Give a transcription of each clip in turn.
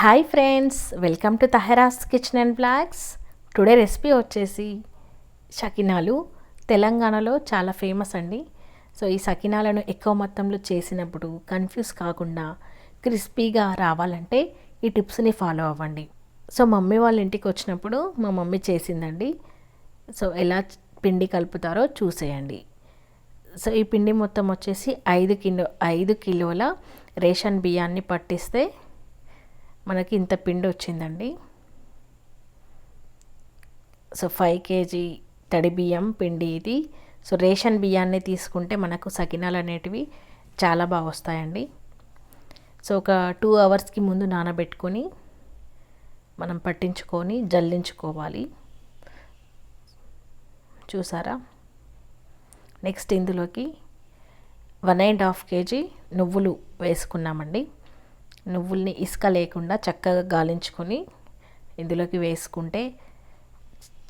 Hi friends, welcome to Tahara's kitchen and blogs. Today recipe వచ్చేసి చకినాలు. తెలంగాణలో చాలా ఫేమస్ అండి. సో ఈ సకినాలను ఎక్కువ మొత్తంలో చేసినప్పుడు కన్ఫ్యూజ్ కాకుండా క్రిస్పీగా రావాలంటే ఈ టిప్స్ని ఫాలో అవ్వండి. సో మమ్మీ వాళ్ళ ఇంటికి వచ్చినప్పుడు మా మమ్మీ చేసిందండి. సో ఎలా పిండి కలుపుతారో చూసేయండి. సో ఈ పిండి మొత్తం వచ్చేసి 5 కిలోల రేషన్ బియ్యాన్ని పట్టిస్తే మనకి ఇంత పిండి వచ్చిందండి. సో 5 కేజీ తడి బియ్యం పిండి ఇది. సో రేషన్ బియ్యాన్ని తీసుకుంటే మనకు సకినాలు అనేటివి చాలా బాగా వస్తాయండి. సో ఒక 2 అవర్స్కి ముందు నానబెట్టుకొని మనం పట్టించుకొని జల్లించుకోవాలి. చూసారా? నెక్స్ట్ ఇందులోకి 1.5 కేజీ నువ్వులు వేసుకున్నామండి. నువ్వుల్ని ఇసుక లేకుండా చక్కగా గాలించుకొని ఇందులోకి వేసుకుంటే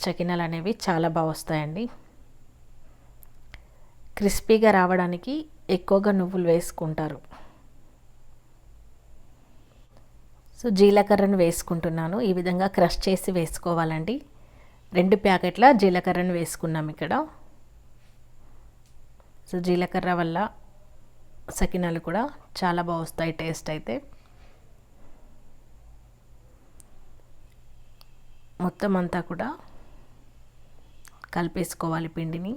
చకినాలు అనేవి చాలా బాగా వస్తాయండి. క్రిస్పీగా రావడానికి ఎక్కువగా నువ్వులు వేసుకుంటారు. సో జీలకర్రను వేసుకుంటున్నాను. ఈ విధంగా క్రష్ చేసి వేసుకోవాలండి. 2 ప్యాకెట్ల జీలకర్రను వేసుకున్నాం ఇక్కడ. సో జీలకర్ర వల్ల సకినాలు కూడా చాలా బాగా వస్తాయి టేస్ట్ అయితే. మొత్తం అంతా కూడా కలిపేసుకోవాలి పిండిని.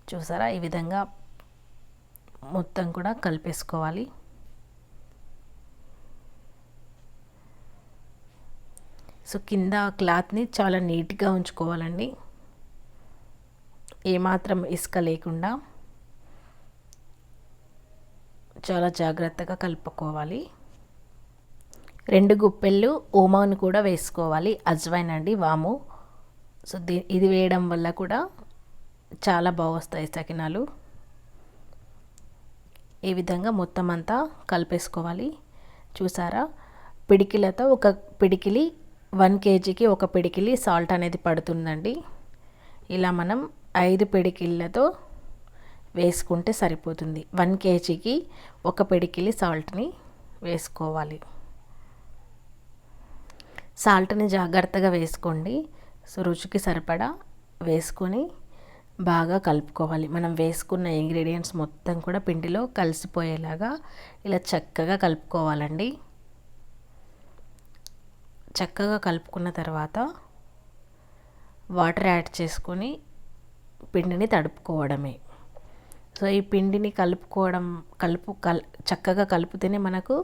చూసారా? ఈ విధంగా మొత్తం కూడా కలిపేసుకోవాలి. సో కింద క్లాత్ని చాలా నీట్గా ఉంచుకోవాలండి, ఏమాత్రం ఇసుక లేకుండా చాలా జాగ్రత్తగా కలుపుకోవాలి. 2 గుప్పెళ్ళు ఓమాను కూడా వేసుకోవాలి. అజ్వైన్ అండి, వాము. సో ఇది వేయడం వల్ల కూడా చాలా బాగా వస్తాయి సకినాలు. ఈ విధంగా మొత్తం అంతా కలిపేసుకోవాలి. చూసారా? పిడికిలతో ఒక పిడికిలి 1 కేజీకి ఒక పిడికిలి సాల్ట్ అనేది పడుతుందండి. ఇలా మనం 5 పిడికిళ్ళతో వేసుకుంటే సరిపోతుంది. 1 కేజీకి ఒక పిడికిలి సాల్ట్ని వేసుకోవాలి. సాల్ట్ని జాగ్రత్తగా వేసుకోండి. సో రుచికి సరిపడా వేసుకొని బాగా కలుపుకోవాలి. మనం వేసుకున్న ఇంగ్రీడియంట్స్ మొత్తం కూడా పిండిలో కలిసిపోయేలాగా ఇలా చక్కగా కలుపుకోవాలండి. చక్కగా కలుపుకున్న తర్వాత వాటర్ యాడ్ చేసుకొని పిండిని తడుపుకోవడమే. సో ఈ పిండిని చక్కగా కలిపితేనే మనకు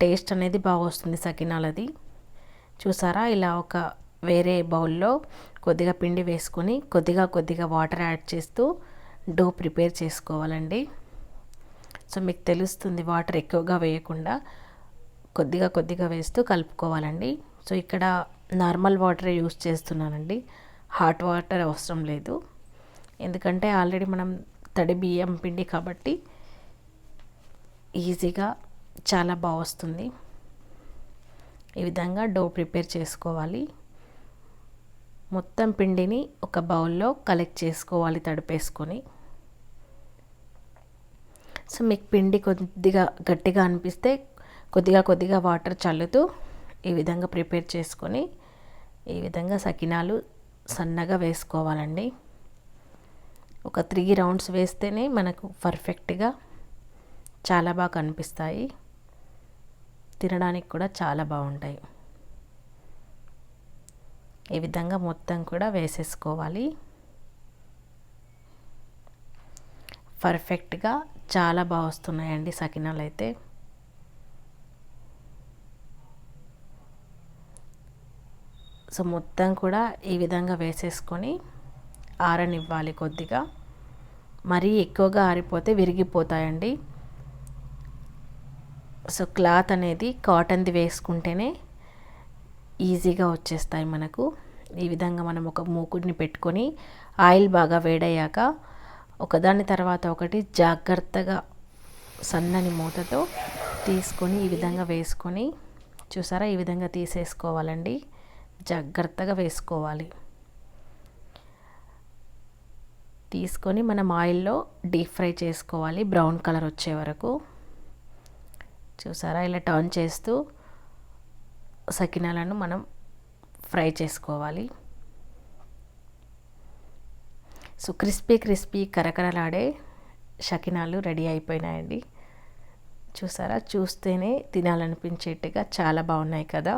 టేస్ట్ అనేది బాగా వస్తుంది సకినాలది. చూసారా? ఇలా ఒక వేరే బౌల్లో కొద్దిగా పిండి వేసుకొని కొద్దిగా వాటర్ యాడ్ చేస్తూ డో ప్రిపేర్ చేసుకోవాలండి. సో మీకు తెలుస్తుంది, వాటర్ ఎక్కువగా వేయకుండా కొద్దిగా వేస్తూ కలుపుకోవాలండి. సో ఇక్కడ నార్మల్ వాటరే యూస్ చేస్తున్నానండి, హాట్ వాటర్ అవసరం లేదు. ఎందుకంటే ఆల్రెడీ మనం తడి బియ్యం పిండి కాబట్టి ఈజీగా చాలా బాగా వస్తుంది. ఈ విధంగా డో ప్రిపేర్ చేసుకోవాలి. మొత్తం పిండిని ఒక బౌల్లో కలెక్ట్ చేసుకోవాలి తడిపేసుకొని. సో మీకు పిండి కొద్దిగా గట్టిగా అనిపిస్తే కొద్దిగా వాటర్ చల్లుతూ ఈ విధంగా ప్రిపేర్ చేసుకొని ఈ విధంగా సకినాలు సన్నగా వేసుకోవాలండి. ఒక 3 రౌండ్స్ వేస్తేనే మనకు పర్ఫెక్ట్గా చాలా బాగా కనిపిస్తాయి. తినడానికి కూడా చాలా బాగుంటాయి. ఈ విధంగా మొత్తం కూడా వేసేసుకోవాలి. పర్ఫెక్ట్గా చాలా బాగా వస్తున్నాయండి సకినాలు అయితే. సో మొత్తం కూడా ఈ విధంగా వేసేసుకొని ఆరనివ్వాలి కొద్దిగా. మరీ ఎక్కువగా ఆరిపోతే విరిగిపోతాయండి. సో క్లాత్ అనేది కాటన్ది వేసుకుంటేనే ఈజీగా వచ్చేస్తాయి మనకు. ఈ విధంగా మనం ఒక మూకుడిని పెట్టుకొని ఆయిల్ బాగా వేడయ్యాక ఒకదాని తర్వాత ఒకటి జాగ్రత్తగా సన్నని మూతతో తీసుకొని ఈ విధంగా వేసుకొని, చూసారా? ఈ విధంగా తీసేసుకోవాలండి. జాగ్రత్తగా వేసుకోవాలి. తీసుకొని మనం ఆయిల్లో డీప్ ఫ్రై చేసుకోవాలి, బ్రౌన్ కలర్ వచ్చే వరకు. చూసారా, ఇలా టర్న్ చేస్తూ సకినాలను మనం ఫ్రై చేసుకోవాలి. సో క్రిస్పీ కరకరలాడే సకినాలు రెడీ అయిపోయినాయండి. చూసారా, చూస్తేనే తినాలనిపించేట్టుగా చాలా బాగున్నాయి కదా.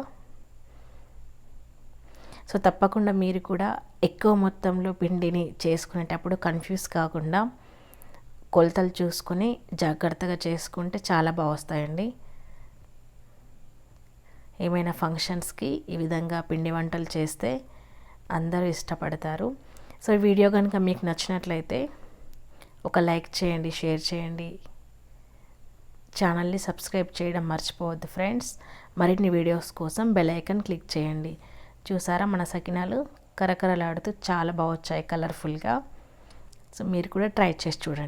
సో తప్పకుండా మీరు కూడా ఎక్కువ మొత్తంలో పిండిని చేసుకునేటప్పుడు కన్ఫ్యూజ్ కాకుండా కొలతలు చూసుకొని జాగ్రత్తగా చేసుకుంటే చాలా బాగా వస్తాయండి. ఏమైనా ఫంక్షన్స్కి ఈ విధంగా పిండి వంటలు చేస్తే అందరూ ఇష్టపడతారు. సో ఈ వీడియో కనుక మీకు నచ్చినట్లయితే ఒక లైక్ చేయండి, షేర్ చేయండి, ఛానల్ని సబ్స్క్రైబ్ చేయడం మర్చిపోవద్దు ఫ్రెండ్స్. మరిన్ని వీడియోస్ కోసం బెల్ ఐకాన్ క్లిక్ చేయండి. చూసారా, మన సకినాలు కరకరలాడుతూ చాలా బాగా వచ్చాయి కలర్ఫుల్గా. సో మీరు కూడా ట్రై చేసి చూడండి.